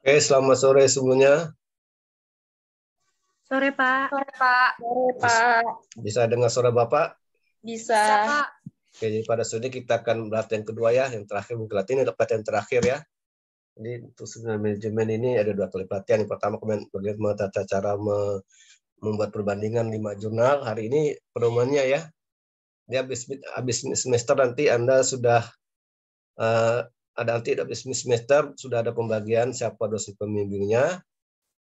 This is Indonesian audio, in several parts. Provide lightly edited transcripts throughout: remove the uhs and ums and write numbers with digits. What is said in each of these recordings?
Oke, selamat sore semuanya. Sore, Pak. Sore, Pak. Sore, Pak. Bisa dengar suara Bapak? Bisa. Pak. Oke, jadi pada sore ini kita akan latihan kedua ya. Yang terakhir mungkin latihan ini pelatihan terakhir ya. Jadi untuk sebenarnya manajemen ini ada 2 kali pelatihan. Yang pertama bagaimana tata cara membuat perbandingan 5 jurnal. Hari ini pedomannya ya. Ini habis semester nanti Anda sudah habis semester sudah ada pembagian siapa dosen pembimbingnya.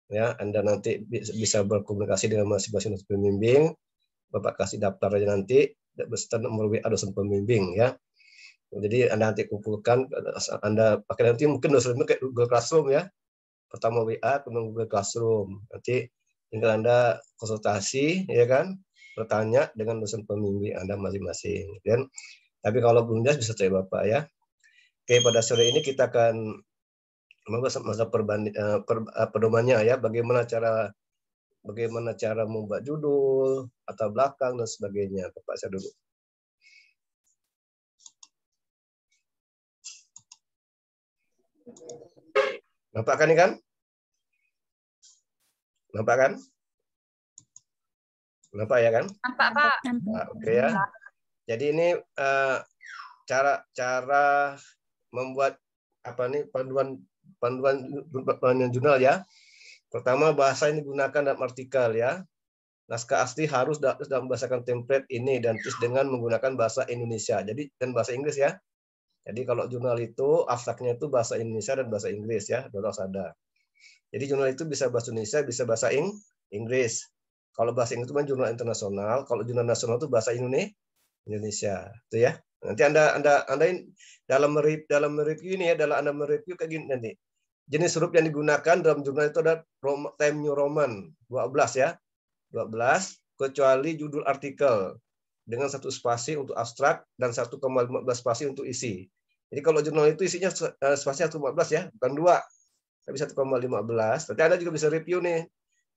Ya, Anda nanti bisa berkomunikasi dengan masing-masing dosen pembimbing. Bapak kasih daftar aja nanti beserta nomor WA dosen pembimbing ya. Jadi Anda nanti kumpulkan, Anda pakai nanti mungkin dosennya kayak Google Classroom ya. Pertama WA, kemudian Google Classroom. Nanti tinggal Anda konsultasi ya kan, bertanya dengan dosen pembimbing Anda masing-masing. Dan tapi kalau belum jelas bisa cek Bapak ya. Oke, pada sore ini kita akan membahas masa pedomannya ya, bagaimana cara membuat judul, latar belakang dan sebagainya. Bapak saya dulu. Nampak kan ini kan? Nampak kan? Nampak ya kan? Nampak, Pak. Nah, oke ya. Jadi ini cara membuat panduan jurnal ya. Pertama, bahasa yang digunakan dalam artikel ya. Naskah asli harus dalam berdasarkan template ini dan tulis dengan menggunakan bahasa Indonesia. Jadi dan bahasa Inggris ya. Jadi kalau jurnal itu abstraknya itu bahasa Indonesia dan bahasa Inggris ya, harus ada. Jadi jurnal itu bisa bahasa Indonesia, bisa bahasa Inggris. Kalau bahasa Inggris itu kan jurnal internasional, kalau jurnal nasional itu bahasa Indonesia. Itu ya. Nanti Anda dalam mereview ini ya, dalam Anda mereview kayak gini nanti. Jenis huruf yang digunakan dalam jurnal itu ada Times New Roman 12 ya. 12 kecuali judul artikel dengan 1 spasi untuk abstrak dan 1,15 spasi untuk isi. Jadi kalau jurnal itu isinya spasi 1,15 ya, bukan 2, tapi 1,15. Nanti Anda juga bisa review nih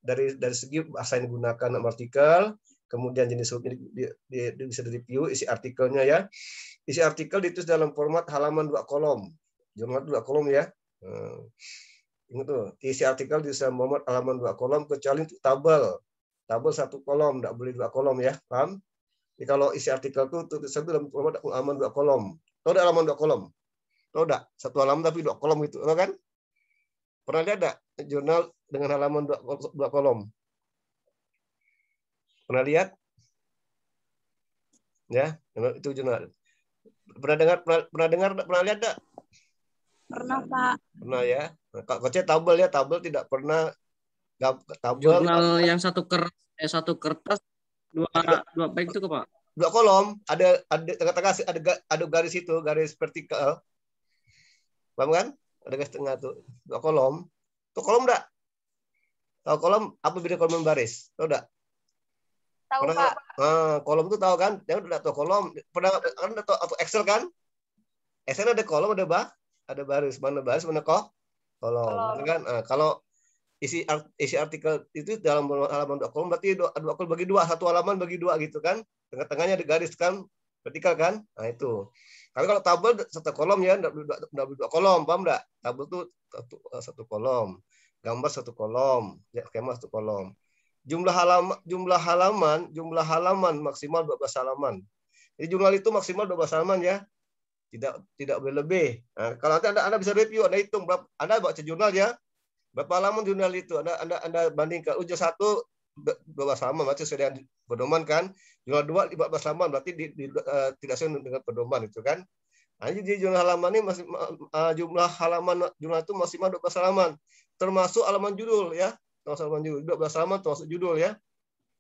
dari segi bahasa yang digunakan dalam artikel, kemudian jenis hurufnya bisa direview, isi artikelnya ya. Isi artikel ditulis dalam format halaman 2 kolom. Jurnal 2 kolom ya. Ingat tuh, isi artikel di dalam format halaman 2 kolom kecuali untuk tabel. Tabel 1 kolom, tidak boleh 2 kolom ya, paham? Jadi kalau isi artikel itu tulisan dalam format halaman 2 kolom. Tahu enggak halaman 2 kolom? Tahu enggak? 1 halaman tapi 2 kolom gitu, tahu kan? Pernah lihat enggak jurnal dengan halaman 2 kolom? Pernah lihat? Ya, itu jurnal. Pernah lihat enggak? Pernah, Pak. Pernah ya. Nah, Coach tabel ya, tabel tidak pernah tabel. Jurnal yang satu kertas dua baik itu Pak. 2 kolom, ada tengah-tengah ada garis itu, garis vertikal. Paham kan? Ada garis tengah tuh. 2 kolom. Tuh kolom enggak? Tahu kolom apa beda kolom dan baris? Tahu enggak? Tahu, Pernah, Pak. kolom itu tahu kan? Yang udah tahu kolom. Pernah kan atau Excel kan? Excel ada kolom, ada baris. Mana baris, mana kolom. Kan? Nah, kalau isi artikel itu dalam halaman 2 kolom berarti 2 kolom bagi 2, 1 halaman bagi 2 gitu kan. Tengah-tengahnya ada garis kan, vertikal kan. Nah itu. Tapi kalau tabel 1 kolom ya, enggak 2 kolom, paham enggak? Tabel itu 1 kolom. Gambar 1 kolom, ya skema 1 kolom. Jumlah halaman maksimal 12 halaman. Jadi jurnal itu maksimal 12 halaman ya. Tidak boleh lebih. Nah, kalau nanti Anda bisa review, Anda hitung berapa, Anda baca jurnal ya. Berapa halaman jurnal itu? Anda bandingkan. Jurnal 1 12 halaman berarti sudah pedoman kan. Jurnal 2 14 halaman berarti tidak sesuai dengan pedoman itu kan. Nah, jadi jumlah halaman ini jumlah halaman jurnal itu maksimal 12 halaman. Termasuk halaman judul ya. Termasuk halaman judul. 12 halaman termasuk judul ya.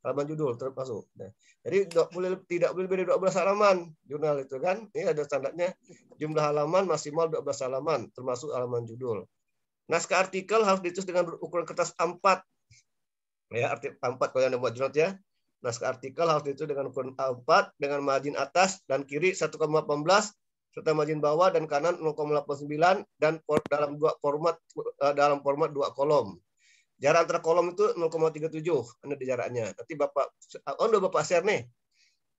Halaman judul termasuk. Nah, jadi tidak boleh lebih dari 12 halaman jurnal itu kan. Ini ada standarnya. Jumlah halaman maksimal 12 halaman termasuk halaman judul. Naskah artikel harus ditulis dengan ukuran kertas A4. Ya, artikel A4 kalau yang buat jurnal ya. Naskah artikel harus ditulis dengan ukuran A4 dengan margin atas dan kiri 1,18 serta margin bawah dan kanan 0,89 dan dalam format 2 kolom. Jarak antara kolom itu 0,37. Ada di jaraknya. Nanti udah Bapak share nih.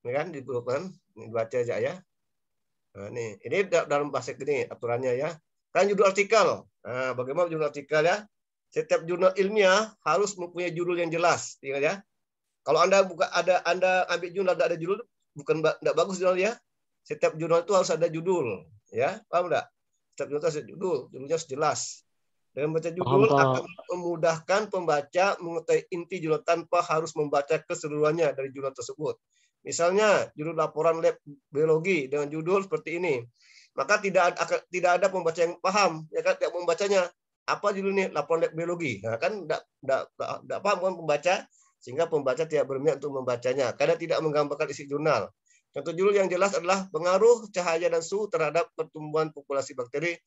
Ini kan di grup kan. Ini baca aja ya. Nah, ini dalam bahasa ini aturannya ya. Kan judul artikel. Nah, bagaimana judul artikel ya? Setiap jurnal ilmiah harus mempunyai judul yang jelas, ya. Kalau Anda ambil jurnal tidak ada judul, bukan tidak bagus jurnal ya. Setiap jurnal itu harus ada judul, ya. Paham enggak? Setiap jurnal harus ada judul, judulnya harus jelas. Dengan baca judul akan memudahkan pembaca mengetahui inti judul tanpa harus membaca keseluruhannya dari judul tersebut. Misalnya judul laporan lab biologi dengan judul seperti ini, maka tidak ada pembaca yang paham, ya kan? Tidak membacanya. Apa judulnya? Laporan lab biologi. Nah, kan tidak paham kan pembaca, sehingga pembaca tidak berminat untuk membacanya karena tidak menggambarkan isi jurnal. Contoh judul yang jelas adalah pengaruh cahaya dan suhu terhadap pertumbuhan populasi bakteri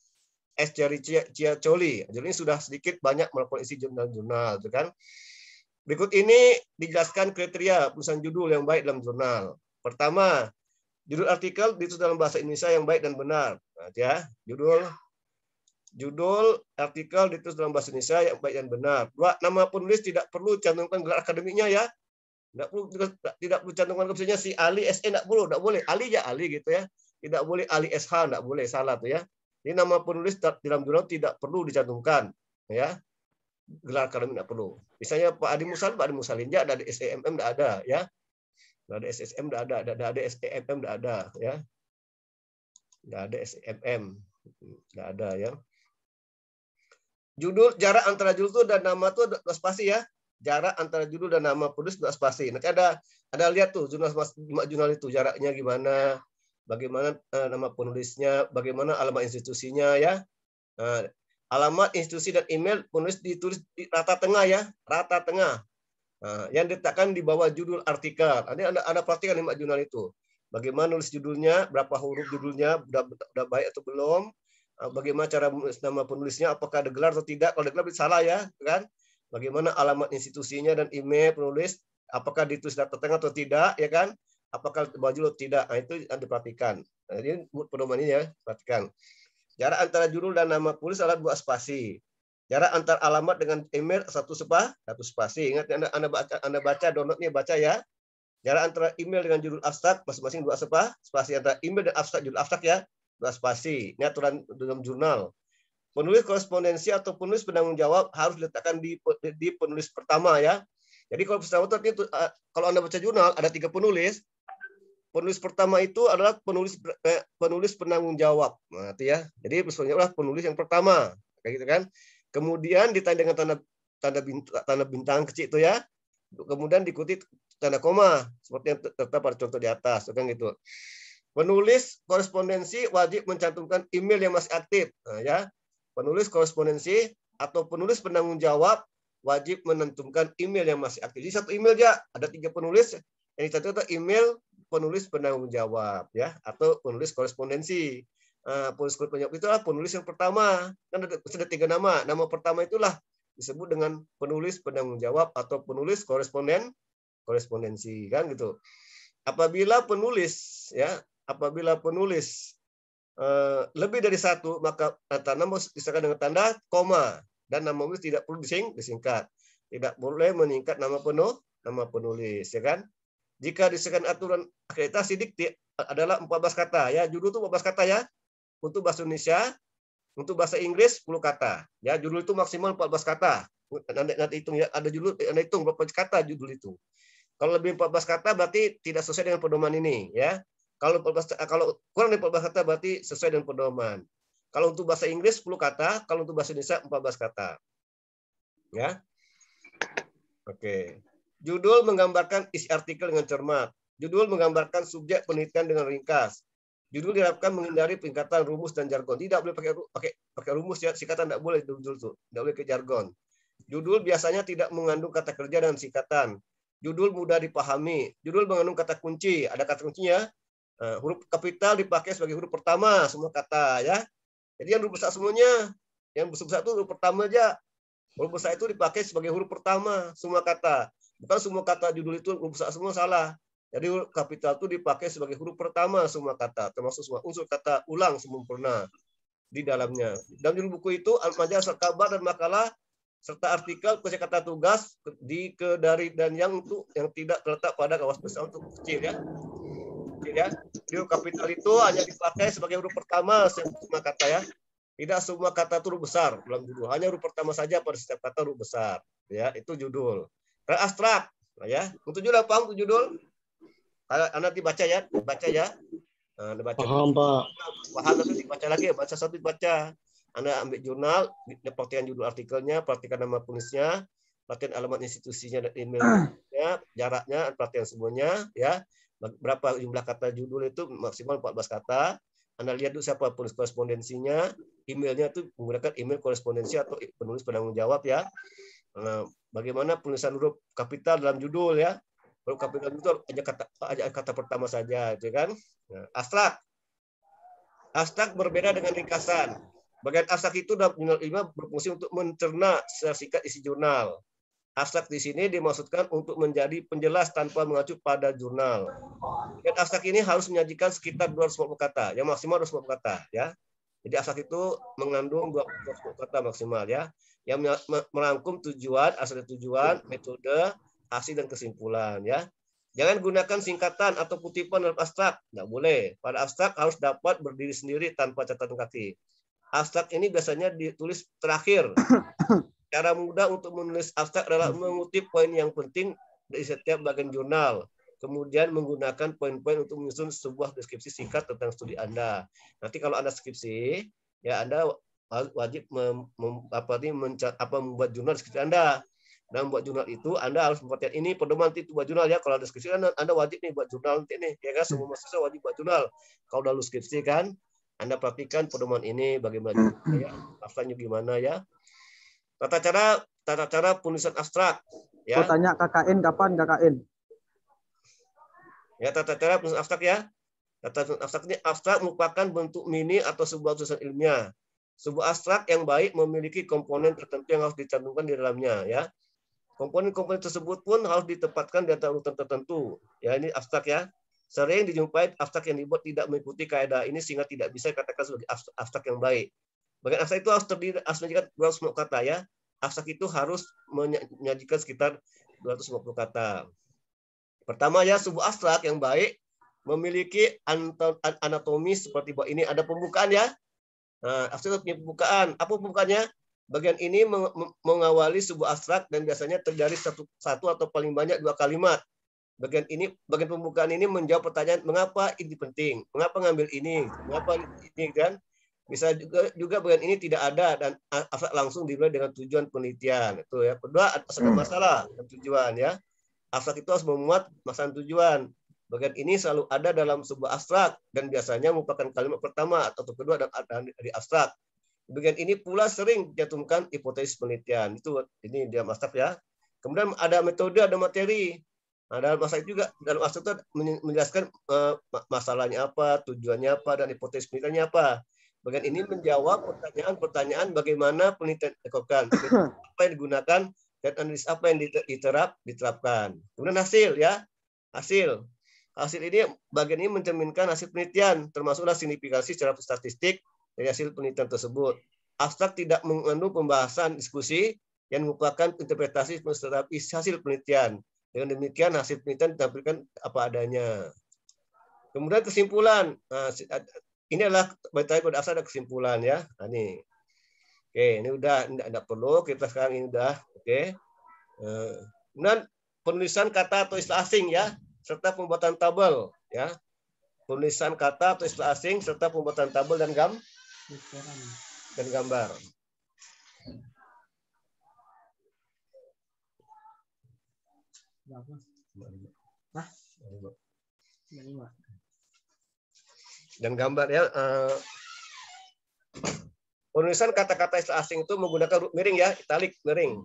Escherichia coli. Jadi ini sudah sedikit banyak melakukan isi jurnal-jurnal, kan? Berikut ini dijelaskan kriteria penulisan judul yang baik dalam jurnal. Pertama, judul artikel ditulis dalam bahasa Indonesia yang baik dan benar. Nah, ya, judul artikel ditulis dalam bahasa Indonesia yang baik dan benar. Dua, nama penulis tidak perlu cantumkan gelar akademiknya ya. Tidak perlu cantumkan misalnya si Ali SE tidak boleh. Ali ya Ali gitu ya. Tidak boleh Ali SH, tidak boleh, salah tuh ya. Ini nama penulis dalam jurnal tidak perlu dicantumkan ya. Gelar akademik tidak perlu. Misalnya Pak Adi Musalin ya, ada SEMM tidak ada ya. Tidak ada SSM tidak ada SEMM tidak ada ya. Tidak ada SEMM tidak ada ya. Judul, jarak antara judul dan nama itu ada spasi ya. Jarak antara judul dan nama penulis ada spasi. Nanti ada lihat tuh jurnal itu jaraknya gimana, bagaimana nama penulisnya, bagaimana alamat institusinya ya. Alamat institusi dan email penulis ditulis di rata tengah ya, rata tengah. Yang diletakkan di bawah judul artikel. Nanti Anda perhatikan di jurnal itu. Bagaimana nulis judulnya, berapa huruf judulnya, udah baik atau belum. Bagaimana cara menulis nama penulisnya, apakah ada gelar atau tidak. Kalau ada gelar salah ya, kan? Bagaimana alamat institusinya dan email penulis, apakah ditulis data tengah atau tidak, ya kan? Apakah baju atau tidak. Nah, itu yang diperhatikan. Nah, ini pedoman ini ya, perhatikan. Jarak antara judul dan nama penulis adalah 2 spasi. Jarak antar alamat dengan email 1 spasi. Ingat Anda baca downloadnya baca ya. Jarak antara email dengan judul abstrak masing-masing 2 spasi. Antara email dan abstrak judul abstrak ya 2 spasi. Ini aturan dalam jurnal. Penulis korespondensi atau penulis penanggung jawab harus diletakkan di penulis pertama ya. Jadi kalau Anda baca jurnal ada 3 penulis. Penulis pertama itu adalah penulis penanggung jawab. Nah, itu ya. Jadi penulis yang pertama, kayak gitu kan. Kemudian ditanda dengan tanda bintang kecil itu ya. Kemudian diikuti tanda koma seperti yang tertera pada contoh di atas, kan gitu. Penulis korespondensi wajib mencantumkan email yang masih aktif. Nah, ya. Penulis korespondensi atau penulis penanggung jawab wajib menentukan email yang masih aktif. Jadi 1 email ya, ada 3 penulis yang dicantumkan email penulis penanggung jawab ya, atau penulis korespondensi. Penulis penanggung jawab itu adalah penulis yang pertama. Kan ada 3 nama. Nama pertama itulah disebut dengan penulis penanggung jawab atau penulis korespondensi kan gitu. Apabila penulis lebih dari 1, maka nama disebutkan dengan tanda koma dan nama penulis tidak perlu disingkat. Tidak boleh meningkat nama penulis ya kan. Jika disebutkan aturan akreditasi dikti adalah 14 kata ya. Judul itu 14 kata ya. Untuk bahasa Indonesia, untuk bahasa Inggris 10 kata. Ya, judul itu maksimal 14 kata. Nanti hitung ya, ada judul Anda hitung berapa kata judul itu. Kalau lebih 14 kata berarti tidak sesuai dengan pedoman ini ya. Kalau kurang dari 14 kata berarti sesuai dengan pedoman. Kalau untuk bahasa Inggris 10 kata, kalau untuk bahasa Indonesia 14 kata. Ya. Oke. Judul menggambarkan isi artikel dengan cermat. Judul menggambarkan subjek penelitian dengan ringkas. Judul diharapkan menghindari peningkatan rumus dan jargon. Tidak boleh pakai rumus ya, singkatan tidak boleh judul itu. Tidak boleh ke jargon. Judul biasanya tidak mengandung kata kerja dan singkatan. Judul mudah dipahami. Judul mengandung kata kunci. Ada kata kuncinya. Huruf kapital dipakai sebagai huruf pertama semua kata ya. Jadi yang huruf besar semuanya, yang besar itu huruf pertama aja. Huruf besar itu dipakai sebagai huruf pertama semua kata. Bukan semua kata judul itu huruf besar semua, salah. Jadi huruf kapital itu dipakai sebagai huruf pertama semua kata, termasuk semua unsur kata ulang sempurna di dalamnya. Dalam judul buku itu majalah kabar dan makalah serta artikel kata tugas dari dan yang tidak terletak pada kawas besar untuk kecil ya. Ya, huruf kapital itu hanya dipakai sebagai huruf pertama semua kata ya. Tidak semua kata itu huruf besar dalam judul. Hanya huruf pertama saja pada setiap kata huruf besar. Ya, itu judul. Dan abstrak. Nah, ya, untuk judul paham untuk judul? Nanti baca ya, baca ya. Nah, baca. Paham, Pak. Paham nanti dibaca lagi, baca satu dibaca. Anda ambil jurnal, perhatikan judul artikelnya, perhatikan nama penulisnya, perhatikan alamat institusinya dan emailnya, jaraknya, perhatikan semuanya, ya. Berapa jumlah kata judul itu maksimal 14 kata. Anda lihat dulu siapa penulis korespondensinya, emailnya itu menggunakan email korespondensi atau penulis penanggung jawab ya. Bagaimana penulisan huruf kapital dalam judul ya. Huruf kapital itu aja kata pertama saja, itu kan. Nah, abstrak. Abstrak berbeda dengan ringkasan. Bagian abstrak itu dalam jurnal ilmiah berfungsi untuk mencerna secara singkat isi jurnal. Abstrak di sini dimaksudkan untuk menjadi penjelas tanpa mengacu pada jurnal. Dan abstrak ini harus menyajikan sekitar 250 kata, yang maksimal 250 kata, ya. Jadi abstrak itu mengandung 250 kata maksimal, ya, yang merangkum tujuan, asal tujuan, metode, hasil dan kesimpulan, ya. Jangan gunakan singkatan atau kutipan dalam abstrak, nggak boleh. Pada abstrak harus dapat berdiri sendiri tanpa catatan kaki. Abstrak ini biasanya ditulis terakhir. Cara mudah untuk menulis abstrak adalah mengutip poin yang penting dari setiap bagian jurnal. Kemudian menggunakan poin-poin untuk menyusun sebuah deskripsi singkat tentang studi Anda. Nanti kalau Anda skripsi, ya Anda wajib membuat jurnal deskripsi Anda. Dan membuat jurnal itu Anda harus memperhatikan ini pedoman itu buat jurnal ya. Kalau deskripsi Anda wajib nih buat jurnal nanti nih, ya kan? Semua mahasiswa wajib buat jurnal. Kalau udah lu skripsi kan, Anda perhatikan pedoman ini bagaimana ya, abstraknya gimana ya. Tata cara penulisan abstrak. Ya. Mau tanya KKN kapan KKN? Ya, tata cara penulisan abstrak ya. Tata abstrak ini abstrak merupakan bentuk mini atau sebuah tulisan ilmiah. Sebuah abstrak yang baik memiliki komponen tertentu yang harus dicantumkan di dalamnya ya. Komponen-komponen tersebut pun harus ditempatkan di antara urutan tertentu. Ya, ini abstrak ya. Sering dijumpai abstrak yang dibuat tidak mengikuti kaidah ini sehingga tidak bisa dikatakan sebagai abstrak yang baik. Bagian abstrak itu harus terdiri atas menyajikan 250 kata ya. Abstrak itu harus menyajikan sekitar 250 kata. Pertama ya, sebuah abstrak yang baik memiliki anatomi seperti bahwa ini ada pembukaan ya. Nah, abstrak punya pembukaan. Apa pembukaannya? Bagian ini mengawali sebuah abstrak dan biasanya terjadi satu atau paling banyak 2 kalimat. Bagian pembukaan ini menjawab pertanyaan mengapa ini penting, mengapa ngambil ini, mengapa ini kan. Bisa juga bagian ini tidak ada dan abstrak langsung dimulai dengan tujuan penelitian. Itu ya. Kedua, ada masalah dan tujuan ya. Abstrak itu harus memuat masalah tujuan. Bagian ini selalu ada dalam sebuah abstrak dan biasanya merupakan kalimat pertama atau kedua dari abstrak. Bagian ini pula sering dicantumkan hipotesis penelitian. Itu ini dia abstrak ya. Kemudian ada metode, ada materi. Nah, dalam abstrak juga dalam abstrak itu menjelaskan masalahnya apa, tujuannya apa, dan hipotesis penelitiannya apa. Bagian ini menjawab pertanyaan-pertanyaan bagaimana penelitian dilakukan, apa yang digunakan, dan analisis apa yang diterapkan. Kemudian hasil ya, hasil ini bagian ini mencerminkan hasil penelitian, termasuklah signifikansi secara statistik dari hasil penelitian tersebut. Abstrak tidak mengandung pembahasan diskusi yang merupakan interpretasi terhadap hasil penelitian. Dengan demikian hasil penelitian ditampilkan apa adanya. Kemudian kesimpulan. Nah, ini adalah pada asal ada kesimpulan ya. Nah, ini. Oke, ini udah tidak perlu kita sekarang ini udah. Oke. Kemudian penulisan kata atau istilah asing ya, serta pembuatan tabel ya. Penulisan kata atau istilah asing serta pembuatan tabel dan gambar. Dan gambar ya. Penulisan kata-kata istilah asing itu menggunakan miring ya, italik miring.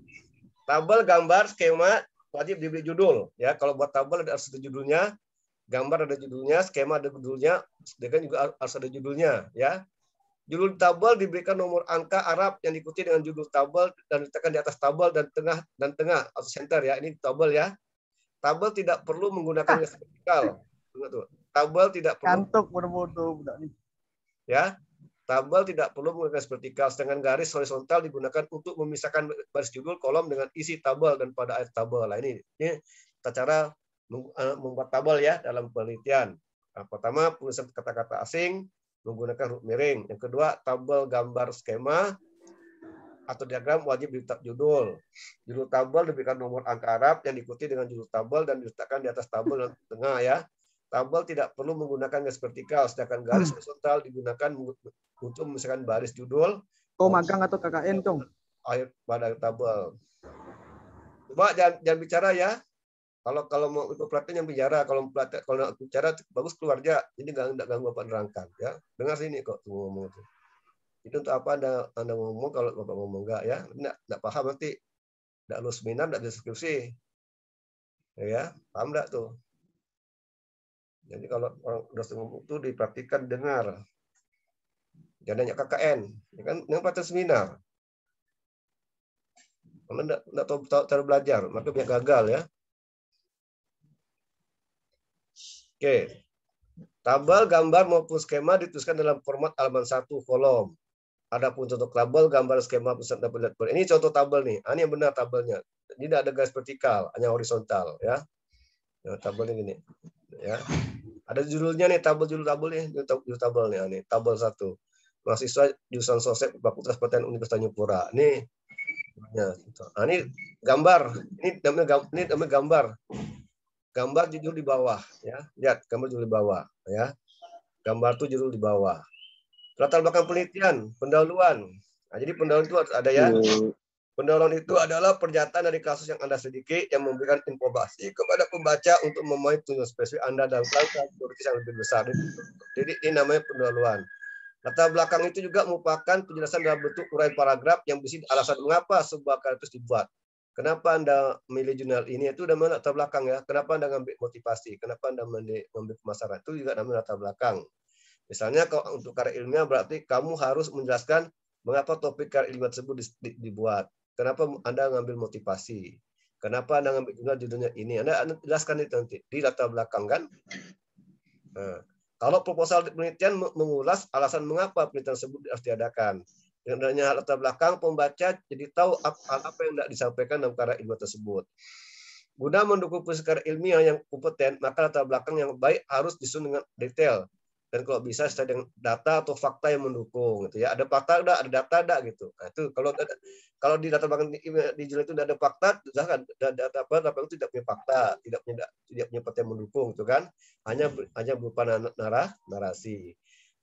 Tabel, gambar, skema wajib diberi judul ya. Kalau buat tabel harus ada judulnya, gambar ada judulnya, skema ada judulnya, sedangkan juga harus ada judulnya ya. Judul tabel diberikan nomor angka Arab yang diikuti dengan judul tabel dan diletakkan di atas tabel dan tengah atau center ya. Ini tabel ya. Tabel tidak perlu menggunakan garis vertikal. Tabel tidak perlu. Kantuk bodoh-bodoh budak nih. Ya. Tabel tidak perlu menggunakan garis vertikal, sedangkan garis horizontal digunakan untuk memisahkan baris judul kolom dengan isi tabel dan pada akhir tabel. Nah, ini tata cara membuat tabel ya dalam penelitian. Nah, pertama, penulisan kata-kata asing, menggunakan huruf miring. Yang kedua, tabel gambar skema atau diagram wajib diletak judul. Judul tabel diberikan nomor angka Arab yang diikuti dengan judul tabel dan diletakkan di atas tabel dan tengah ya. Tabel tidak perlu menggunakan garis vertikal, sedangkan garis horizontal digunakan untuk memisahkan baris judul. Oh, magang atau KKN, Tong? Akhir pada tabel. Coba jangan bicara ya. Kalau mau ikut pelatihan yang bicara, kalau bicara bagus keluar aja. Ini nggak ganggu Bapak nerangkan ya. Dengar sini kok ngomong itu. Itu untuk apa Anda ngomong kalau Bapak ngomong enggak ya? Enggak paham nanti. Enggak lulus seminar, enggak deskripsi. Ya, paham enggak tuh? Jadi kalau orang dosen ngomong itu dipraktikkan dengar. Jangan hanya KKN, ya kan? Yang pelatihan seminar. Kalau enggak tahu cara belajar, maka biar gagal ya. Oke. Tabel, gambar maupun skema dituliskan dalam format halaman 1 kolom. Adapun contoh tabel, gambar, skema, pusat dapat lihat. Ini contoh tabel nih. Ini yang benar tabelnya. Ini tidak ada garis vertikal, hanya horizontal ya. Nah, tabelnya gini. Ya. Ada judulnya nih, judul tabel nih, judul tabel nih, ini tabel 1. Mahasiswa jurusan Sostek Fakultas Pertanian Universitas Tanjung Pura. Ini ini gambar. Ini namanya gambar. Gambar judul di bawah ya. Lihat gambar judul di bawah ya. Gambar tuh judul di bawah. Latar belakang penelitian, pendahuluan. Nah, jadi pendahuluan itu ada ya. Pendahuluan itu adalah pernyataan dari kasus yang Anda selidiki yang memberikan informasi kepada pembaca untuk memahami tujuan spesifik Anda dalam rangka teoritis yang lebih besar. Jadi ini namanya pendahuluan. Latar belakang itu juga merupakan penjelasan dalam bentuk uraian paragraf yang berisi alasan mengapa sebuah karya itu dibuat. Kenapa Anda memilih jurnal ini? Itu namanya latar belakang ya. Kenapa Anda ngambil motivasi? Kenapa Anda mengambil pemasaran? Itu juga namanya latar belakang. Misalnya kalau untuk karya ilmiah berarti kamu harus menjelaskan mengapa topik karya ilmiah tersebut dibuat. Kenapa Anda ngambil motivasi? Kenapa Anda ngambil judulnya ini? Anda jelaskan itu nanti di latar belakang kan. Nah, kalau proposal penelitian mengulas alasan mengapa penelitian tersebut harus diadakan. Dengan adanya latar belakang, pembaca jadi tahu apa yang tidak disampaikan dalam karya ilmiah tersebut. Guna mendukung proses karya ilmiah yang kompeten, maka latar belakang yang baik harus disusun dengan detail. Dan kalau bisa sesuai dengan data atau fakta yang mendukung, gitu ya. Ada fakta, ada data, ada gitu. Nah, itu kalau di latar belakang di jurnal itu tidak ada fakta, data apa itu tidak punya fakta, tidak punya fakta yang mendukung, gitu kan? Hanya berupa narasi.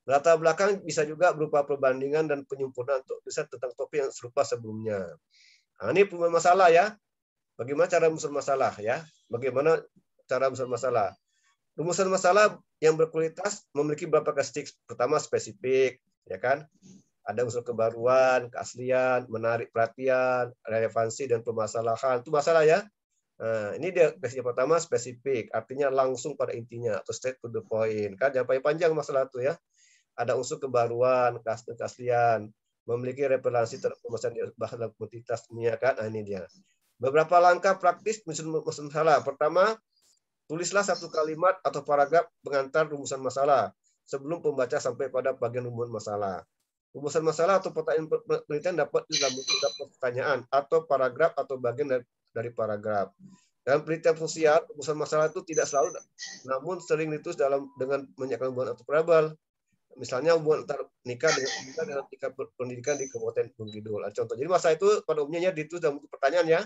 Latar belakang bisa juga berupa perbandingan dan penyempurnaan untuk riset tentang topik yang serupa sebelumnya. Nah, ini masalah ya. Bagaimana cara menyusun masalah ya? Bagaimana cara menyusun masalah? Rumusan masalah yang berkualitas memiliki beberapa karakteristik. Pertama spesifik, ya kan? Ada unsur kebaruan, keaslian, menarik perhatian, relevansi dan permasalahan. Itu masalah ya. Nah, ini dia yang pertama spesifik, artinya langsung pada intinya atau straight to the point. Kan jangan panjang masalah itu ya. Ada unsur kebaruan, keaslian, memiliki referensi terhadap bahasa dalam kuantitas dunia kan. Nah, ini dia. Beberapa langkah praktis menyusun masalah. Pertama, tulislah satu kalimat atau paragraf pengantar rumusan masalah sebelum pembaca sampai pada bagian rumusan masalah. Rumusan masalah atau pertanyaan penelitian dapat dalam bentuk pertanyaan atau paragraf atau bagian dari paragraf. Dalam penelitian sosial, rumusan masalah itu tidak selalu, namun sering ditulis dengan menyiapkan hubungan atau parabel. Misalnya hubungan antar nikah dengan tingkat pendidikan di Kabupaten Gunung Kidul. Contoh. Jadi masalah itu pada umumnya ditulis dalam bentuk pertanyaan ya.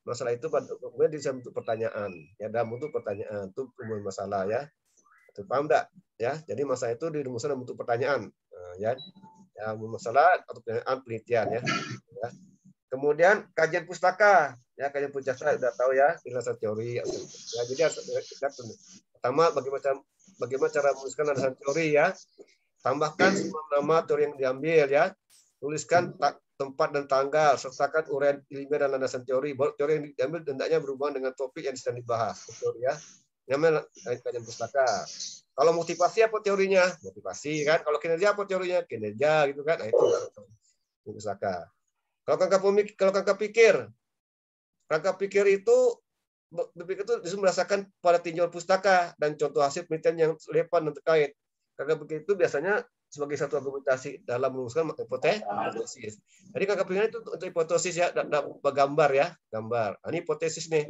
Masalah itu pada umumnya dalam bentuk pertanyaan. Ya, dalam bentuk pertanyaan itu umum masalah ya. Itu paham enggak? Ya, jadi masalah itu dirumuskan dalam bentuk pertanyaan. Nah, ya. Ya, masalah atau pertanyaan penelitian ya. Ya. Kemudian kajian pustaka. Ya, kajian pustaka sudah tahu ya, penjelasan teori. Ya, jadi pertama bagaimana cara menuliskan landasan teori ya. Tambahkan semua nama teori yang diambil ya. Tuliskan tempat dan tanggal, sertakan uraian ilmiah dan landasan teori. Teori yang diambil hendaknya berhubungan dengan topik yang sedang dibahas. Teori ya. Namanya kajian pustaka. Kalau motivasi apa teorinya? Motivasi kan. Kalau kinerja apa teorinya? Kinerja gitu kan. Nah, itu pustaka. Kalau kerangka pikir itu berpikir itu berdasarkan pada tinjauan pustaka dan contoh hasil penelitian yang relevan dan terkait. Kerangka pikir itu biasanya sebagai satu argumentasi dalam merumuskan hipotesis. Jadi kerangka pikir itu untuk hipotesis ya, gambar ya, gambar. Ini hipotesis nih.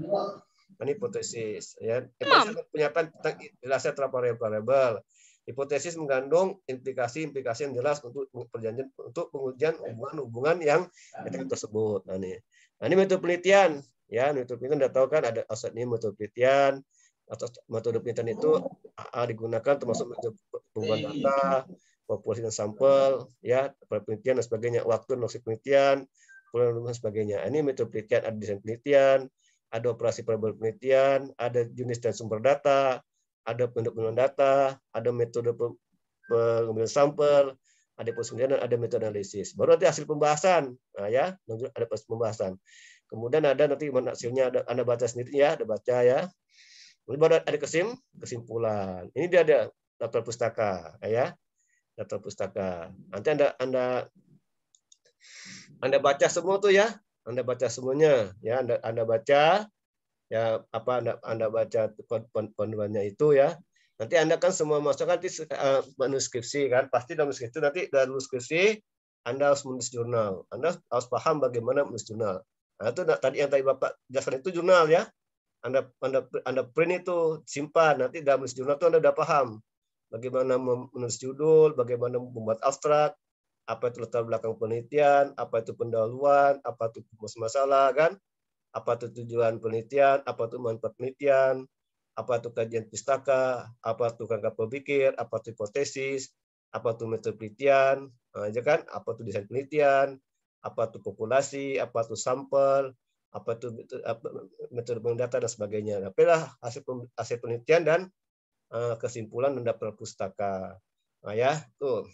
Ini hipotesis ya. Hipotesis penyataan tentang jelasnya terhadap variabel. Hipotesis mengandung implikasi-implikasi yang jelas untuk perjanjian untuk pengujian hubungan-hubungan yang tersebut. Nah, ini metode penelitian. Ya, metode penelitian sudah tahu kan ada ini metode penelitian atau metode penelitian itu digunakan termasuk metode pengumpulan data, populasi dan sampel, ya, penelitian dan sebagainya, waktu dan penelitian, dan sebagainya. Ini metode penelitian, ada desain penelitian, ada operasi probable penelitian, ada jenis dan sumber data, ada penelitian data, ada metode pengambilan sampel, ada penelitian dan ada metode analisis. Baru nanti hasil pembahasan, nah, ya, ada pembahasan. Kemudian ada nanti hasilnya ada Anda baca sendiri ya, ada baca ya. Kemudian baru ada kesimpulan. Ini dia ada daftar pustaka, ya. Daftar pustaka. Nanti Anda baca semua tuh ya. Anda baca semuanya ya. Anda baca ya apa Anda baca panduannya itu ya. Nanti Anda kan semua masukkan di manuskripsi kan. Pasti dalam skripsi nanti dari skripsi Anda harus menulis jurnal. Anda harus paham bagaimana menulis jurnal. Nah, itu tadi yang tadi Bapak jelaskan itu jurnal ya. Anda print itu, simpan. Nanti dalam menulis jurnal itu Anda sudah paham bagaimana menulis judul, bagaimana membuat abstrak, apa itu latar belakang penelitian, apa itu pendahuluan, apa itu masalah kan, apa itu tujuan penelitian, apa itu manfaat penelitian, apa itu kajian pustaka, apa itu kerangka berpikir, apa itu hipotesis, apa itu metode penelitian, aja kan, apa itu desain penelitian, apa itu populasi, apa itu sampel, apa itu metode data dan sebagainya. Nah, pilihlah hasil penelitian dan kesimpulan dan daftar pustaka. Nah, ya, tuh.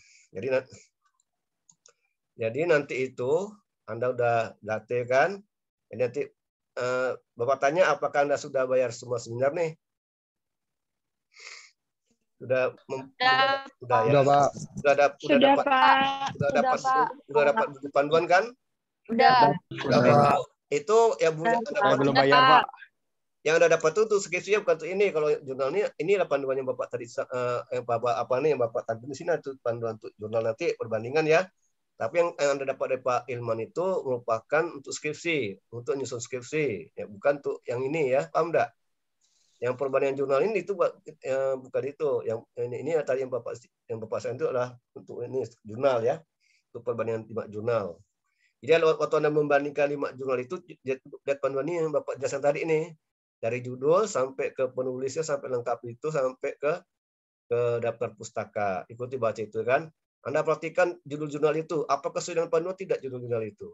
Jadi nanti itu Anda udah latih kan? Jadi nanti Bapak tanya apakah Anda sudah bayar semua seminar nih? Sudah ya? Pak. Sudah dapat buku panduan kan? Udah. Itu ya Bu Belum bayar, Pak. Yang Anda dapat itu skripsinya bukan untuk ini. Kalau jurnalnya ini panduan yang Bapak tadi yang Bapak yang Bapak tampilkan di sini itu panduan untuk jurnal nanti perbandingan ya. Tapi yang Anda dapat dari Pak Ilman itu merupakan untuk skripsi, untuk nyusun skripsi, ya bukan untuk yang ini ya, paham enggak? Yang perbandingan jurnal ini itu bukan itu. Yang ini tadi yang Bapak saya itu adalah untuk ini jurnal ya, untuk perbandingan 5 jurnal. Jadi waktu Anda membandingkan 5 jurnal itu lihat panduan ini yang Bapak jelaskan tadi ini. Dari judul sampai ke penulisnya sampai lengkap itu sampai ke daftar pustaka. Ikuti baca itu kan. Anda perhatikan judul jurnal itu. Apakah sesuai dengan panduan tidak judul jurnal itu?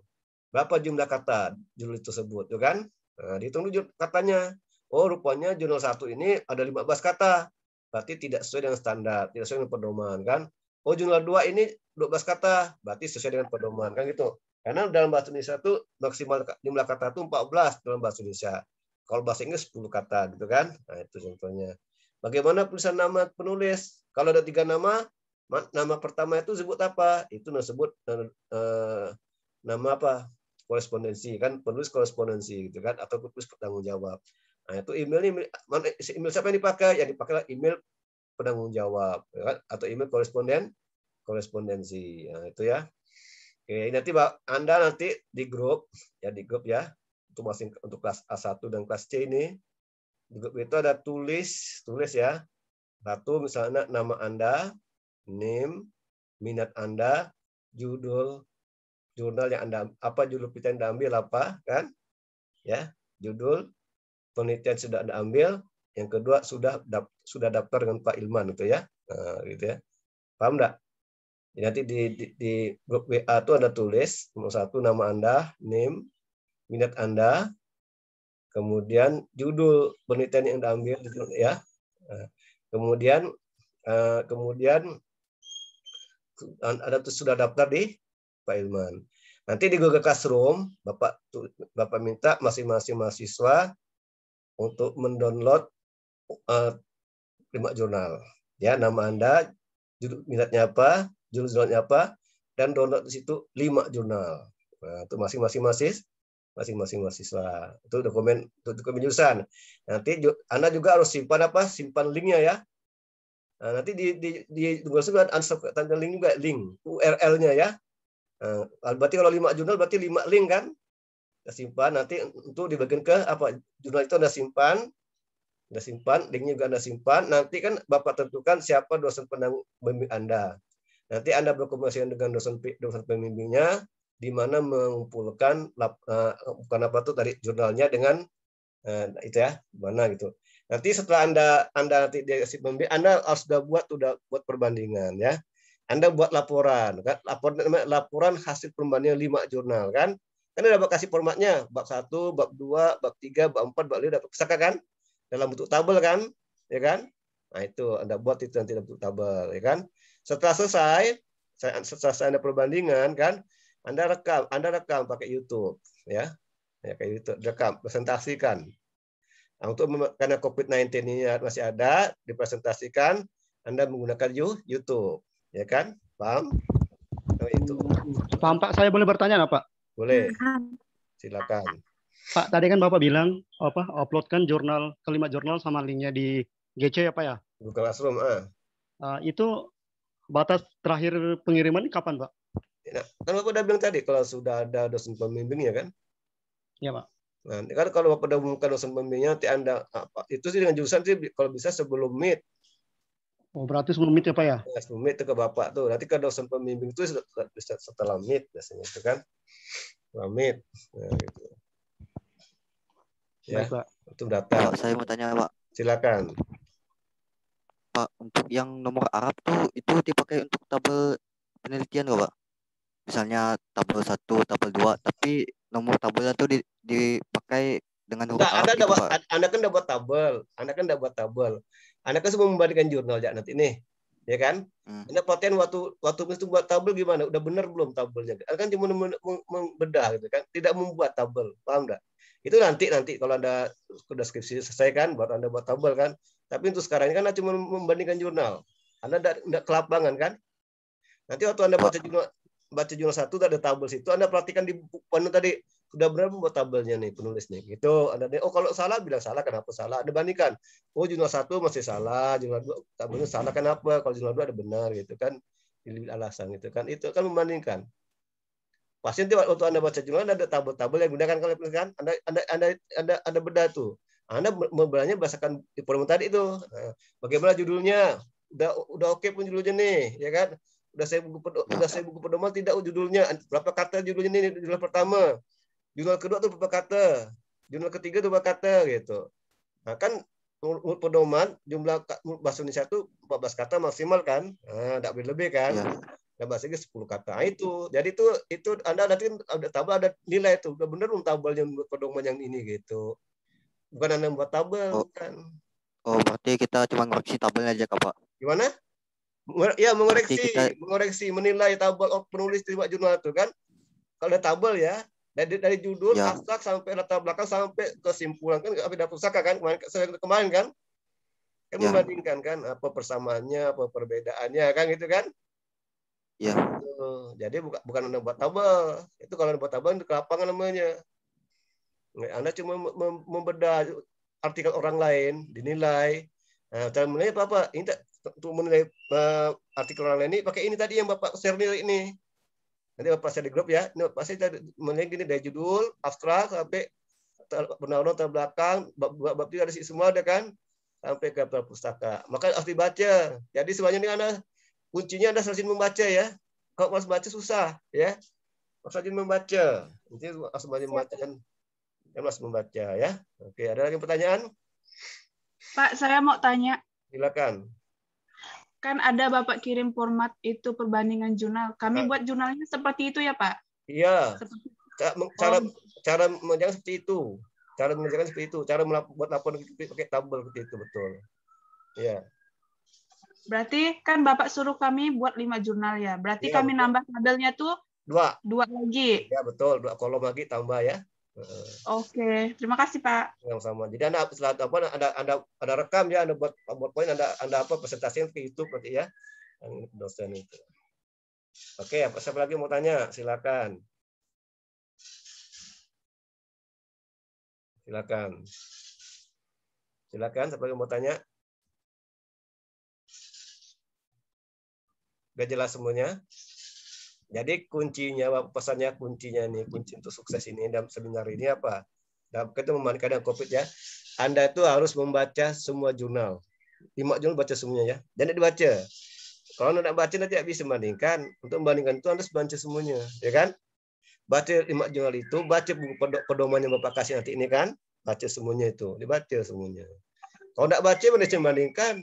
Berapa jumlah kata judul itu sebut, ya kan? Nah, dihitung dulu katanya. Oh, rupanya jurnal 1 ini ada 15 kata. Berarti tidak sesuai dengan standar, tidak sesuai dengan pedoman kan? Oh, jurnal 2 ini 12 kata, berarti sesuai dengan pedoman kan gitu. Karena dalam bahasa Indonesia itu maksimal jumlah kata itu 14 dalam bahasa Indonesia. Kalau bahasa Inggris 10 kata gitu kan. Nah, itu contohnya. Bagaimana tulisan nama penulis? Kalau ada 3 nama, nama pertama itu sebut apa? Itu disebut nama apa? Korespondensi kan, penulis korespondensi gitu kan, atau penulis bertanggung jawab. Nah, itu email email siapa yang dipakai? Yang dipakai email penanggung jawab ya kan? Atau email korespondensi. Nah, itu ya. Oke, nanti Anda nanti di grup ya untuk kelas A1 dan kelas C ini. Di grup itu ada tulis ya. Satu misalnya nama Anda, name, minat Anda, judul jurnal yang Anda judul penelitian Anda ambil apa kan? Ya, judul penelitian sudah Anda ambil, yang kedua sudah daftar dengan Pak Ilman itu ya. Nah, gitu ya. Paham enggak? Nanti di grup WA itu Anda tulis nomor 1 nama Anda, name, minat Anda, kemudian judul penelitian yang Anda ambil ya. Kemudian Anda sudah daftar di Pak Ilman. Nanti di Google Classroom Bapak minta masing-masing mahasiswa untuk mendownload 5 jurnal. Ya, nama Anda, judul minatnya apa, judul jurnalnya apa, dan download di situ 5 jurnal. Nah, itu masing-masing mahasiswa. Itu dokumen jurusan. Nanti Anda juga harus simpan simpan linknya ya. Nah, nanti di Google Classroom ada link juga, link URL-nya ya. Nah, berarti kalau 5 jurnal berarti 5 link kan? Kita simpan nanti untuk dibagikan ke jurnal itu Anda simpan. Anda simpan, linknya juga Anda simpan. Nanti kan Bapak tentukan siapa dosen pembimbing Anda. Nanti Anda berkomunikasi dengan dosen pembimbingnya, di mana mengumpulkan bukan apa tuh tadi jurnalnya dengan itu ya, mana gitu. Nanti setelah Anda nanti dikasih pembimbing, Anda harus sudah buat perbandingan ya. Anda buat laporan, kan? Laporan hasil perbandingan 5 jurnal kan. Kan Anda kasih formatnya, bab 1, bab 2, bab 3, bab 4, bab 5 dapat pusaka kan? Dalam bentuk tabel kan? Ya kan? Nah, itu Anda buat itu nanti dalam bentuk tabel, ya kan? Setelah selesai Anda perbandingan kan, Anda rekam pakai YouTube ya. Ya kayak YouTube, rekam, presentasikan. Nah, karena COVID-19 ini masih ada, dipresentasikan, Anda menggunakan YouTube, ya kan? Paham? Nah, itu. Paham Pak, saya boleh bertanya nggak Pak? Boleh, silakan. Pak, tadi kan Bapak bilang uploadkan jurnal, kelima jurnal sama linknya di GC ya Pak ya? Google Classroom. Itu batas terakhir pengiriman ini kapan Pak? Nah, kan Bapak udah bilang tadi, kalau sudah ada dosen pembimbingnya kan? Ya Pak. Nah, kan kalau Bapak udah umumkan dosen pembimbingnya, nanti Anda itu sih dengan jurusan sih kalau bisa sebelum Meet. Oh, berarti sebelum Meet ya Pak ya? Ya, sebelum Meet itu ke Bapak tuh. Nanti ke dosen pembimbing itu setelah Meet biasanya itu kan. Setelah Meet. Nah, gitu. Ya, baik Pak. itu data. Pak, saya mau tanya Pak. Silakan. Pak, untuk yang nomor Arab tuh itu dipakai untuk tabel penelitian nggak Pak? Misalnya tabel 1, tabel 2, tapi nomor tabelnya tuh dipakai dengan huruf Arab gitu Pak. Anda kan udah buat tabel. Anda kan semua membandingkan jurnal ya nanti nih. Ya kan? Anda pelatihan waktu itu buat tabel gimana? Udah benar belum tabelnya? Anda kan cuma membedah gitu kan, tidak membuat tabel. Paham enggak? Itu nanti kalau Anda sudah skripsi selesai kan, baru Anda buat tabel kan. Tapi untuk sekarang ini kan Anda cuma membandingkan jurnal. Anda enggak ke lapangan kan? Nanti waktu Anda baca jurnal 1 ada tabel situ, Anda perhatikan di buku tadi sudah benar membuat tabelnya nih penulis nih. Gitu. Anda kalau salah bilang salah, kenapa salah? Anda bandingkan. Oh, jurnal 1 masih salah, jurnal 2 tabelnya salah kenapa? Kalau jurnal 2 ada benar gitu kan. Pilih alasan gitu kan. Itu kan membandingkan. Pasti nanti waktu Anda baca jurnal ada tabel-tabel yang gunakan kalau kan. Anda bedah tuh. Anda membedahnya berdasarkan informasi tadi itu. Nah, bagaimana judulnya? Udah oke pun judulnya nih, ya kan? Udah saya buku pedoman tidak judulnya berapa kata judulnya ini judul pertama, judul kedua tuh berapa kata, judul ketiga tuh berapa kata gitu. Nah kan menurut pedoman jumlah bahasa Indonesia itu 14 kata maksimal kan, tidak boleh lebih kan. Dan bahasa Inggris 10 kata. Nah, itu jadi itu Anda nanti ada tabel, ada nilai itu udah benar tabelnya menurut pedoman yang ini gitu, bukan Anda membuat tabel kan. Oh, berarti kita cuma ngoreksi tabelnya aja Kak Pak. Gimana? Ya, mengoreksi, menilai tabel penulis terima jurnal itu kan. Kalau ada tabel ya, dari judul, abstrak sampai latar belakang sampai kesimpulan kan, ada pusaka kan kemarin kan, membandingkan kan apa persamaannya, apa perbedaannya kan gitu kan. Iya. Jadi bukan Anda buat tabel. Itu kalau Anda buat tabel ke lapangan namanya. Anda cuma membedah artikel orang lain, dinilai. Nah, cara menilai apa? Ini untuk menilai artikel orang lain ini pakai ini tadi yang Bapak share ini. Nanti Bapak share di grup ya. Ini Bapak saya menilai gini dari judul, abstrak sampai penawaran terbelakang, bab itu ada semua ada kan, sampai ke pustaka. Maka harus dibaca. Jadi semuanya ini kuncinya Anda rajin membaca ya. Kalau malas baca susah ya. Harus rajin membaca. Nanti harus rajin membaca kan. Harus membaca ya. Oke, ada lagi pertanyaan? Pak, saya mau tanya. Silakan. Kan ada Bapak kirim format itu perbandingan jurnal. Kami buat jurnalnya seperti itu ya, Pak? Iya. Cara mengerjakan seperti itu. Cara mengerjakan seperti itu. Cara buat laporan pakai tabel seperti itu, betul. Iya. Berarti kan Bapak suruh kami buat 5 jurnal ya. Berarti ya, kami betul. nambah tabelnya tuh 2 lagi. Ya, betul. 2 kolom lagi tambah ya. Oke, terima kasih Pak. Yang sama. Jadi Anda setelah ada rekam ya, Anda buat PowerPoint, Anda apa presentasinya ke YouTube berarti ya. Yang dosen itu. Oke, apa siapa lagi mau tanya? Silakan. Silakan, siapa lagi mau tanya? Udah jelas semuanya? Jadi kuncinya, pesannya kuncinya nih, kunci untuk sukses ini dalam seminar ini apa? kita membandingkan dengan COVID ya. Anda itu harus membaca semua jurnal. 5 jurnal baca semuanya ya. Jangan dibaca. Kalau Anda nak baca nanti tidak bisa membandingkan. Untuk membandingkan itu Anda harus baca semuanya, ya kan? Baca 5 jurnal itu, baca buku pedoman yang Bapak kasih nanti ini kan, baca semuanya itu, dibaca semuanya. Kalau tidak baca, mana bisa membandingkan?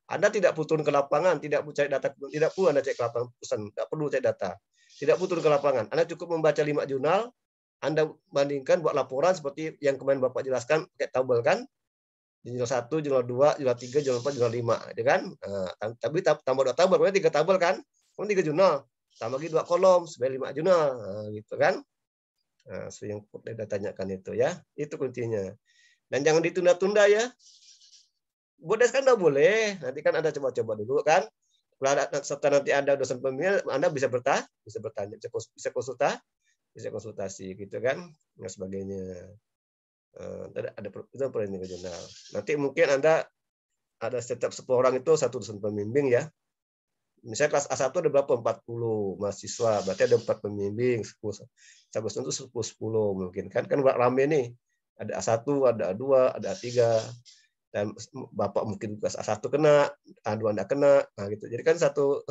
Anda tidak perlu turun ke lapangan, tidak perlu cari data, tidak perlu Anda cek ke lapangan pesan, tidak perlu cek data, tidak perlu turun ke lapangan. Anda cukup membaca 5 jurnal, Anda bandingkan, buat laporan seperti yang kemarin Bapak jelaskan, pakai tabel kan, jurnal 1, jurnal 2, jurnal 3, jurnal 4, jurnal 5, ya kan? Tapi tambah 2 tabel, berarti 3 tabel kan? Kemudian 3 jurnal, tambah lagi 2 kolom, sebanyak 5 jurnal, gitu kan? Nah, yang kita tanyakan itu ya, itu kuncinya. Dan jangan ditunda-tunda ya. Bodes kan nggak boleh. Nanti kan Anda coba-coba dulu kan. Setelah nanti Anda dosen pemilih, Anda bisa bertanya, bisa konsultasi gitu kan, dan sebagainya. Ada itu perintah regional. Nanti mungkin Anda ada setiap 10 orang itu 1 dosen pembimbing ya. Misalnya kelas A1 ada berapa? 40 mahasiswa, berarti ada 4 pembimbing, 10. Seharusnya itu 10 mungkin kan rame nih. Ada A1, ada A2, ada A3. Dan Bapak mungkin kelas A1 kena, A2 enggak kena. Nah gitu. Jadi kan satu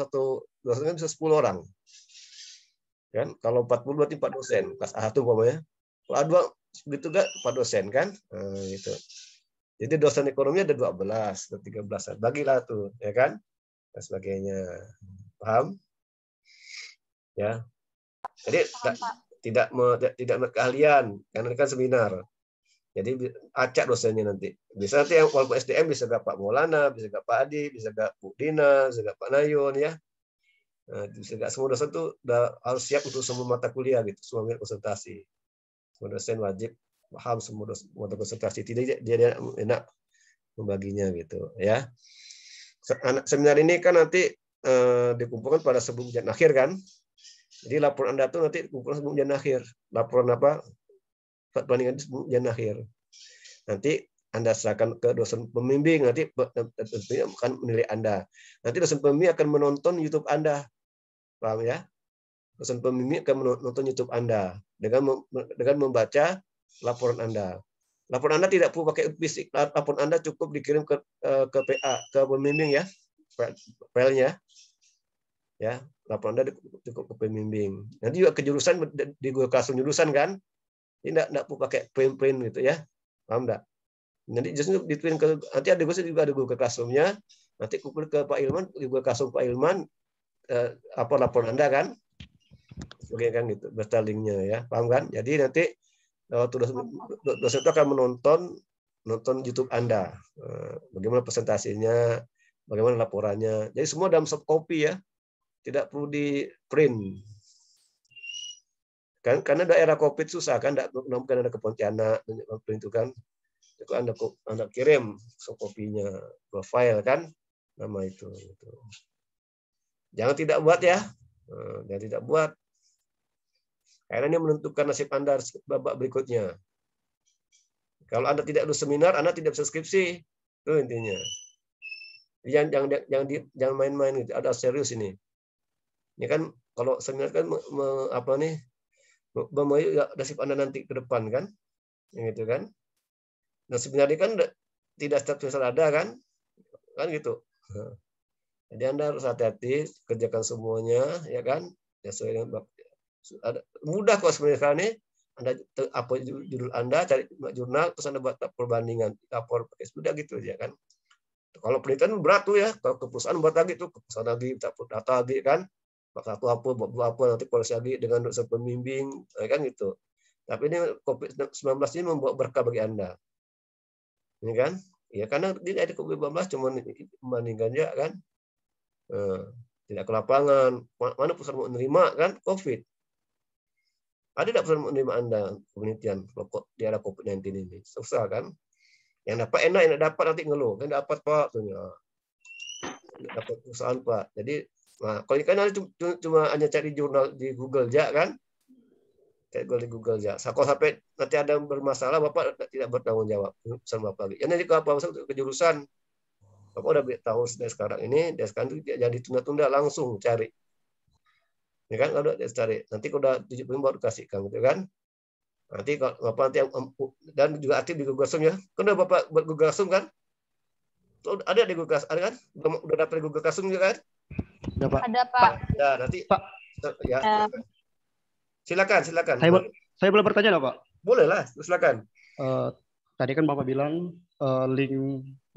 dosen bisa 10 orang. Kan kalau 40 berarti 4 dosen, kelas A1 umpamanya. Kalau A2 begitu enggak 4 dosen kan? Nah, gitu. Jadi dosen ekonomi ada 12, ada 13. Bagilah tuh, ya kan? Dan sebagainya. Paham? Ya. Jadi tidak keahlian, karena ini kan seminar. Jadi acak dosennya nanti. Bisa nanti yang walaupun SDM bisa gak Pak Maulana, bisa gak Pak Adi, bisa gak Bu Dina, bisa gak Pak Nayon ya. Nah, bisa gak semua dosen tuh udah harus siap untuk semua mata kuliah gitu, semua konsultasi. Semua dosen wajib paham semua mata konsultasi. Tidak dia enak membaginya gitu ya. Seminar ini kan nanti dikumpulkan pada sebelum ujian akhir kan. Jadi laporan Anda tuh nanti dikumpulkan sebelum ujian akhir. Laporan apa? Perbandingan sebelum ujian akhir. Nanti Anda serahkan ke dosen pembimbing, nanti akan menilai Anda. Nanti dosen pembimbing akan menonton YouTube Anda. Paham ya? Dosen pembimbing akan menonton YouTube Anda dengan membaca laporan Anda. Laporan Anda tidak perlu pakai fisik. Laporan Anda cukup dikirim ke PA, ke pembimbing ya. Filenya. Ya, laporan Anda cukup ke pembimbing. Nanti juga ke jurusan di Google Classroom jurusan kan? Ini enggak perlu pakai print gitu ya. Paham enggak? Nanti justru di-print ke nanti ada juga ada Google Classroom-nya. Nanti kumpul ke Pak Ilman, di Google Classroom Pak Ilman apa laporan Anda kan? Oke kan gitu, beserta linknya ya. Paham kan? Jadi nanti dosen itu akan menonton YouTube Anda. Bagaimana presentasinya, bagaimana laporannya. Jadi semua dalam soft copy ya. Tidak perlu di-print. Kan karena daerah COVID susah kan, bukan ada ke Pontianak itu kan, itu anda kirim kopinya profile kan, nama itu. Jangan tidak buat ya, jangan tidak buat, karena ini menentukan nasib Anda babak berikutnya. Kalau Anda tidak ada seminar, Anda tidak bisa skripsi, itu intinya. Jangan main-main gitu, ada serius ini. Ini kan kalau seminar kan apa nih? Nasib Anda nanti ke depan kan, gitu kan. Nah sebenarnya kan tidak setiap semester ada kan gitu. Jadi Anda harus hati-hati, kerjakan semuanya, ya kan. Ya mudah kok sebenarnya sekarang ini. Anda apa judul Anda, cari jurnal, terus Anda buat perbandingan, lapor pakai sudah gitu ya kan. Kalau penelitian berat tuh ya, kalau ke perusahaan buat lagi tuh, ke perusahaan lagi, data lagi kan. Satu apa, buat apa, nanti polisi lagi dengan dosen pembimbing, kan gitu. Tapi ini COVID-19 ini membawa berkah bagi Anda. Ini kan? Ya karena dia ada COVID-19 cuma membandingkan ya kan. Tidak ke lapangan. Mana perusahaan mau menerima kan COVID. Ada tidak perusahaan mau menerima Anda penelitian kalau di era COVID-19 ini? Susah kan? Yang dapat enak, yang dapat nanti ngeluh. Kan dapat Pak. Dapat perusahaan Pak. Jadi nah, kalau ini kan cuma hanya cari jurnal di Google aja kan, cari di Google aja. Kalau sampai nanti ada bermasalah, Bapak tidak bertanggung jawab urusan Bapak lagi. Ya nanti kalau masuk ke jurusan, Bapak udah tahu dari sekarang ini, dari sekarang itu jangan ditunda-tunda, langsung cari. Ya kan, kalau udah cari, nanti kalau udah 70 baru kasihkan, gitu kan? Nanti kalau Bapak nanti dan juga aktif di Google Classroom ya. Kan udah Bapak buat Google Classroom kan? Tuh, ada di Google Classroom, ada kan? Udah dapat di Google Classroom juga kan? Ya, Pak. Ada, Pak. Ya, nanti Pak. ya. Silakan. Saya boleh bertanya nggak, Pak? Boleh lah, silakan. Tadi kan Bapak bilang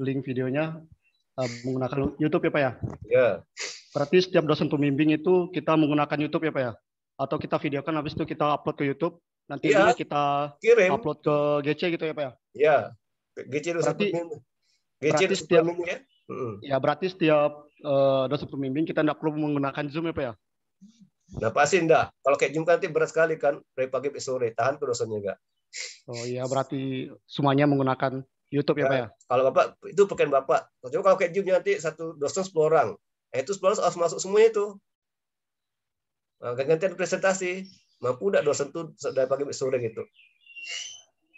link videonya menggunakan YouTube ya, Pak ya? Ya. Berarti setiap dosen pembimbing itu kita menggunakan YouTube ya, Pak ya? Atau kita videokan habis itu kita upload ke YouTube, nanti Iya. kita Kirim. upload ke GC gitu ya, Pak ya? Ya. GC dosen Berarti- pembimbing. berarti dosen setiap- pembimbing ya. Ya, berarti setiap dosen pembimbing kita tidak perlu menggunakan Zoom ya, Pak ya? Nah, pasti enggak. Kalau kayak Zoom kan nanti berat sekali kan, dari pagi sampai sore, tahan ke dosennya enggak. Oh iya, berarti semuanya menggunakan YouTube ya, Pak ya? Kalau Bapak, itu pakaian Bapak. Coba kalau kayak Zoom nanti satu dosen 10 orang. Itu 10 orang harus masuk semuanya itu. Nah, gantian presentasi. Mampu enggak dosen tuh dari pagi sampai sore gitu.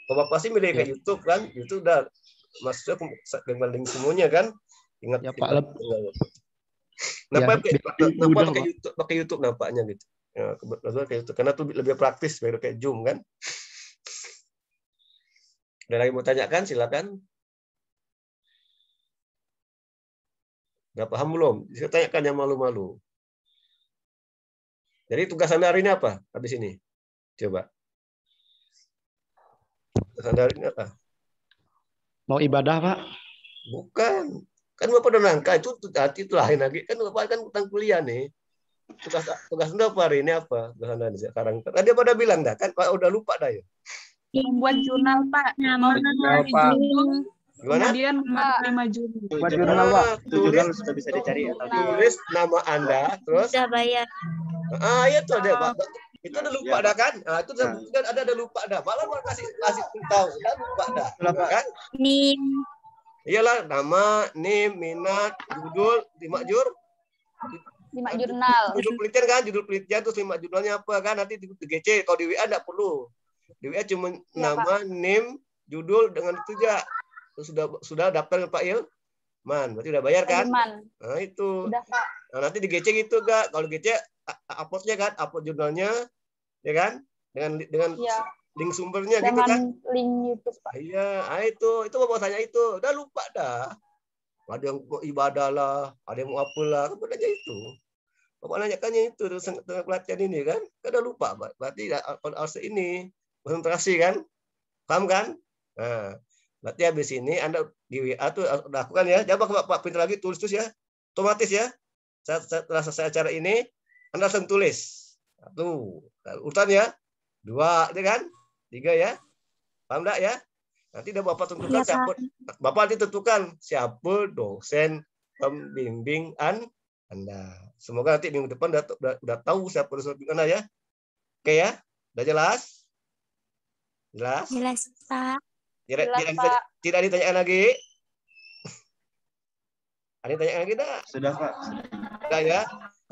Kalau Bapak sih milih kayak YouTube kan, YouTube udah maksudnya link semuanya kan. Ingat Ya, Pak. Kenapa mudah, pakai YouTube nampaknya gitu. Ya, kebetulan kayak YouTube karena tuh lebih praktis baru kayak Zoom kan. Ada lagi mau tanyakan silakan. Nggak paham belum? Saya tanyakan yang malu-malu. Jadi tugas Anda hari ini apa? Habis ini. Coba. Tugas Anda hari ini apa? Mau ibadah, Pak? Bukan. Kan Bapak udah nangka itu hati itu lain lagi. Kan Bapak kan tentang kuliah nih. Tugas Anda apa hari ini apa? Tugas Anda sekarang. Tadi pada bilang dah kan Pak udah lupa dah ya. Membuat jurnal, Pak. Jurnal, Pak. Gimana? Kemudian menerima jurnal. Buat jurnal, Pak. Itu jurnal sudah bisa dicari ya. Tulis nama Anda terus Sudah bayar. itu ada Pak. Itu udah lupa dah kan? Ah itu udah ada lupa dah. Malah mau kasih tahu udah lupa dah. Kan? NIM. Iyalah nama, NIM, minat, judul, 5 jurnal. Judul penelitian kan, judul penelitian terus 5 jurnalnya apa kan nanti di GC. Kalau di WA enggak perlu. Di WA cuma nama, NIM, judul dengan itu aja. Terus sudah daftar Pak Ilman. Berarti udah bayar kan? Nah, itu. Udah, Pak. Nah, nanti di GC gitu enggak? Kalau GC uploadnya kan, upload jurnalnya ya kan? Dengan Ya, link sumbernya gitu kan? dengan link YouTube, Pak. Iya, itu Bapak tanya itu. Udah lupa dah. Ada yang mau ibadah lah, ada yang mau apa lah, kan aja itu. Bapak nanyakannya itu tentang pelatihan ini kan? Kan udah lupa, berarti harus ini konsentrasi kan? Paham kan? Nah, berarti habis ini Anda di WA tuh lakukan ya. Coba Pak pintar lagi tulis ya. Otomatis ya. Setelah selesai acara ini, Anda langsung tulis. 1, urutan ya. 2, ya kan? 3 ya. Paham enggak ya? Nanti udah Bapak tentukan siapa. Bapak nanti tentukan siapa dosen pembimbing Anda. Semoga nanti minggu depan udah tahu siapa dosen pembimbing Anda ya. Oke ya? Udah jelas? Jelas? Jelas, Pak. Tidak ditanyakan lagi? Ada yang tanya lagi enggak? Sudah, Pak. Sudah ya.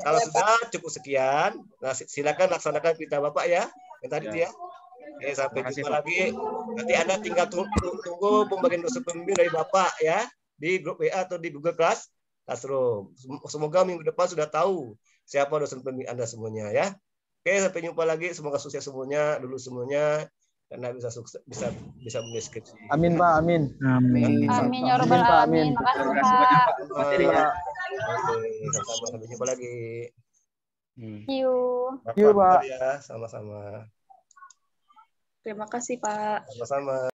Kalau sudah cukup sekian. Nah, silakan laksanakan perintah Bapak ya. Yang tadi itu ya. Oke, sampai jumpa lagi. Nanti Anda tinggal tunggu pembagian dosen pembimbing dari Bapak ya di grup WA atau di Google Classroom. Semoga minggu depan sudah tahu siapa dosen pembimbing Anda semuanya ya. Oke, sampai jumpa lagi. Semoga sukses semuanya, lulus semuanya, karena bisa sukses, bisa menulis skripsi. Amin, Pak. Amin. Amin. Amin ya rabbal alamin. Makasih, Pak. Oke, sama-sama. Sampai jumpa lagi. Thank you. You, Pak. Ya, sama-sama. Terima kasih, Pak. Sama-sama.